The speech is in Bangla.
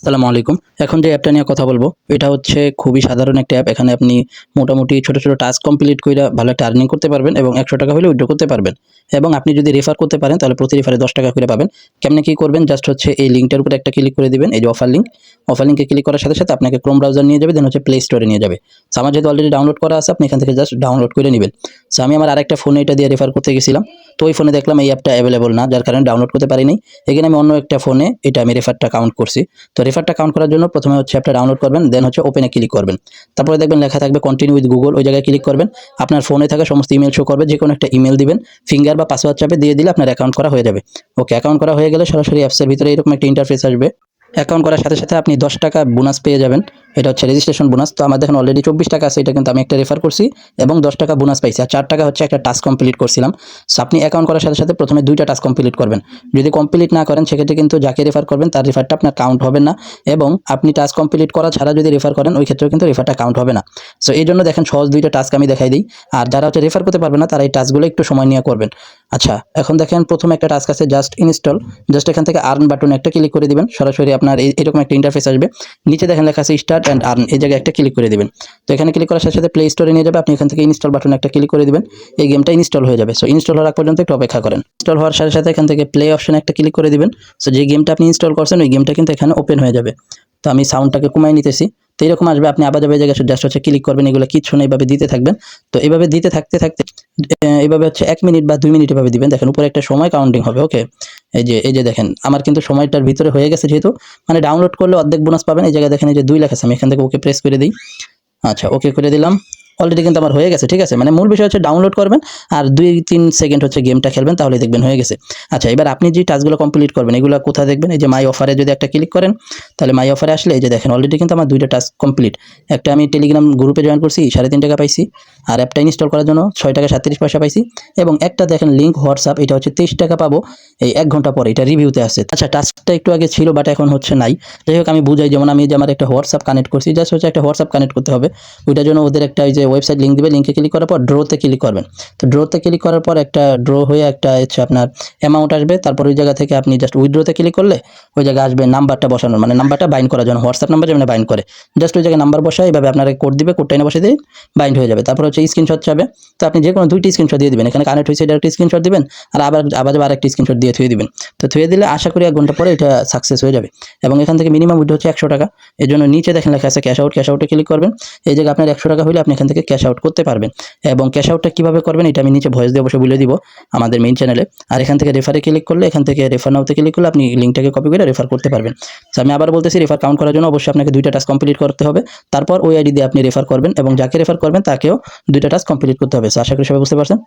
আসসালামু আলাইকুম। এখন যে অ্যাপটা নিয়ে কথা বলবো, এটা হচ্ছে খুবই সাধারণ একটা অ্যাপ। এখানে আপনি মোটামুটি ছোট, ছোট টাস্ক কমপ্লিট কইরা ভালো একটা আর্নিং করতে পারবেন এবং ৳১০০ হইলে উইথড্র করতে পারবেন। এবং আপনি যদি রেফার করতে পারেন তাহলে প্রতি রেফারে ৳১০ করে পাবেন। কেমনে কি করবেন? জাস্ট হচ্ছে এই লিঙ্কটার উপরে একটা ক্লিক করে দিবেন। এই যে অফার লিঙ্ক। অফার লিঙ্কে ক্লিক করার সাথে, সাথে আপনাকে ক্রোম ব্রাউজার নিয়ে যাবে, দেন হচ্ছে প্লে স্টোরে নিয়ে যাবে। সো আমার যেহেতু অলরেডি ডাউনলোড করা আছে, আপনি এখান থেকে জাস্ট ডাউনলোড করে নিবেন। সো আমি আমার আরেকটা ফোনে এটা দিয়ে রেফার করতে গেছিলাম। তো ওই ফোনে দেখলাম এই অ্যাপটা এভেইলেবল না, যার কারণে ডাউনলোড করতে পারি নাই। এখানে আমি অন্য একটা ফোনে এটা আমি রেফারটা কাউন্ট করছি। তো রেফারটা কাউন্ট করার জন্য প্রথমে হচ্ছে অ্যাপটা ডাউনলোড করবেন, দেন হচ্ছে ওপেনে ক্লিক করবেন। তারপরে দেখবেন লেখা থাকবে কন্টিনিউ উইথ গুগল, ওই জায়গায় ক্লিক করবেন। আপনার ফোনে থাকা সমস্ত ইমেল শো করবে, যে কোনো একটা ইমেল দিবেন, ফিঙ্গার বা পাসওয়ার্ড চাপে দিয়ে দিলে আপনার অ্যাকাউন্ট করা হয়ে যাবে। ওকে, অ্যাকাউন্ট করা হয়ে গেলে সরাসরি অ্যাপসের ভিতরে এরকম একটা ইন্টারফেস আসবে। অ্যাকাউন্ট করার সাথে, সাথে আপনি ৳১০ বোনাস পেয়ে যাবেন। এটা হচ্ছে রেজিস্ট্রেশন বোনাস। তো আমার দেখেন অলরেডি ৳২৪ আছে, এটা কিন্তু আমি একটা রেফার করছি এবং ৳১০ বোনাস পাইছি। আর ৳৪ হচ্ছে একটা টাস্ক কমপ্লিট করছিলাম। সো আপনি অ্যাকাউন্ট করার সাথে, সাথে প্রথমে ২টা টাস্ক কমপ্লিট করবেন। যদি কমপ্লিট না করেন সেক্ষেত্রে কিন্তু যাকে রেফার করবেন তার রেফারটা আপনার কাউন্ট হবে না, এবং আপনি টাস্ক কমপ্লিট করা ছাড়া যদি রেফার করেন ওই ক্ষেত্রেও কিন্তু রেফারটা কাউন্ট হবে না। সো এইজন্য দেখেন সহজ ২টা টাস্ক আমি দেখাই দিই। আর যারা হচ্ছে রেফার করতে পারবে না তারা এই টাস্কগুলো একটু সময় নিয়ে করবেন। আচ্ছা, এখন দেখেন প্রথম একটা টাস্ক আছে জাস্ট ইনস্টল। জাস্ট এখান থেকে আর্ন বাটনে একটা ক্লিক করে দিবেন। সরাসরি আপনার এরকম একটা ইন্টারফেস আসবে। নিচে দেখেন লেখা আছে স্টার্ট অ্যান্ড আর্ন, এই জায়গায় একটা ক্লিক করে দিবেন। তো এখানে ক্লিক করার সাথে, সাথে প্লে স্টোরে নিয়ে যাবে। আপনি এখান থেকে ইনস্টল বাটনে একটা ক্লিক করে দিবেন। এই গেমটা ইনস্টল হয়ে যাবে। সো ইনস্টল হওয়ার আগ পর্যন্ত একটু অপেক্ষা করেন। ইনস্টল হওয়ার সাথে, সাথে এখান থেকে প্লে অপশনে একটা ক্লিক করে দিবেন। সো যে গেমটা আপনি ইনস্টল করছেন ওই গেমটা কিন্তু এখানে ওপেন হয়ে যাবে। তো আমি সাউন্ডটাকে কমাই নিতেছি। তো এরকম আসবে, আপনি আবার যাবে জায়গায় জাস্ট হচ্ছে ক্লিক করবেন, এগুলো কিচ্ছু না, এইভাবে দিতে থাকবেন। তো এইভাবে দিতে থাকতে থাকতে এইভাবে হচ্ছে ১ মিনিট বা ২ মিনিট এভাবে দিবেন। দেখেন উপরে একটা সময় কাউন্টিং হবে। ওকে, এই যে দেখেন আমার কিন্তু সময়টার ভিতরে হয়ে গেছে, যেহেতু মানে ডাউনলোড করলে অর্ধেক বোনাস পাবেন। এই জায়গায় দেখেন এই যে ২ লেখা আছে, আমি এখান থেকে ওকে প্রেস করে দিই। আচ্ছা, ওকে করে দিলাম। অলরেডি কিন্তু আমার হয়ে গেছে, ঠিক আছে? মানে মূল বিষয় হচ্ছে ডাউনলোড করবেন আর ২-৩ সেকেন্ড হচ্ছে গেমটা খেলবেন, তাহলেই দেখবেন হয়ে গেছে। আচ্ছা, এবার আপনি যে টাস্কগুলো কমপ্লিট করবেন এগুলো কোথায় দেখবেন? এই যে মাই অফারে যদি একটা ক্লিক করেন, তাহলে মাই অফারে আসলে এই যে দেখেন অলরেডি কিন্তু আমার ২টা টাস্ক কমপ্লিট। একটা আমি টেলিগ্রাম গ্রুপে জয়েন করছি, ৳৩.৫ পাইছি। আর অ্যাপটা ইনস্টল করার জন্য ৳৬.৩৭ পাইছি। এবং একটা দেখেন লিঙ্ক হোয়াটসঅ্যাপ, এটা হচ্ছে ৳২৩ পাবো এই ১ ঘন্টা পরে, এটা রিভিউতে আছে। আচ্ছা, টাস্কটা একটু আগে ছিল বাট এখন হচ্ছে নাই। যাই হোক আমি বুঝাই, যেমন আমি যে আমার একটা হোয়াটসঅ্যাপ কানেক্ট করছি, জাস্ট হচ্ছে একটা হোয়াটসঅ্যাপ কানেক্ট করতে হবে। ওইটার জন্য ওদের একটা ওই যে ওয়েবসাইট লিঙ্ক দিবে, লিঙ্কে ক্লিক করার পর ড্রোতে ক্লিক করবেন। তো ড্রোতে ক্লিক করার পর একটা ড্র হয়ে একটা হচ্ছে আপনার অ্যামাউন্ট আসবে। তারপর ওই জায়গা থেকে আপনি জাস্ট উইথড্রোতে ক্লিক করলে ওই জায়গায় আসবে নাম্বারটা বসানোর, মানে নাম্বারটা বাইন্ড করার জন্য, হোয়াটসঅ্যাপ নাম্বার যেমন বাইন্ড করে। জাস্ট ওই জায়গায় নাম্বার বসায় এইভাবে আপনার কোড দিবে, কোডটা এনে বসে দিয়ে বাইন্ড হয়ে যাবে। তারপর হচ্ছে স্ক্রিনশট চাবে। তো আপনি যে কোনো ২টি স্ক্রিনশট দিয়ে দিবেন। এখানে কানেক্ট হয়েছে এটা একটা স্ক্রিনশট দিবেন, আর আবার আরেকটি স্ক্রিনশট দিয়ে থুয়ে দিবেন। তো থুয়ে দিলে আশা করি ১ ঘন্টা পরে এটা সাকসেস হয়ে যাবে। এবং এখান থেকে মিনিমাম উইথড্র হচ্ছে ৳১০০। এজন্য নিচে দেখেন লেখা আছে ক্যাশ আউট, ক্যাশ আউটে ক্লিক করবেন। এই জায়গায় আপনার ৳১০০ হইলে আপনি এখান থেকে ক্যাশ আউট করতে পারবেন। এবং ক্যাশ আউটটা কীভাবে করবেন এটা আমি নিচে ভয়েস দিয়ে অবশ্যই বলে দিব আমাদের মেইন চ্যানেলে। আর এখান থেকে রেফারে ক্লিক করলে, এখান থেকে রেফার নাওতে ক্লিক করলে আপনি লিঙ্কটাকে কপি করে রেফার করতে পারবেন। তো আমি আবার বলতেছি, রেফার কাউন্ট করার জন্য অবশ্যই আপনাকে ২টা টাস্ক কমপ্লিট করতে হবে। তারপর ওই আইডি দিয়ে আপনি রেফার করবেন এবং যাকে রেফার করবেন তাকেও ২টা টাস্ক কমপ্লিট করতে হবে। সো আশা করি সবাই বুঝতে পারছেন।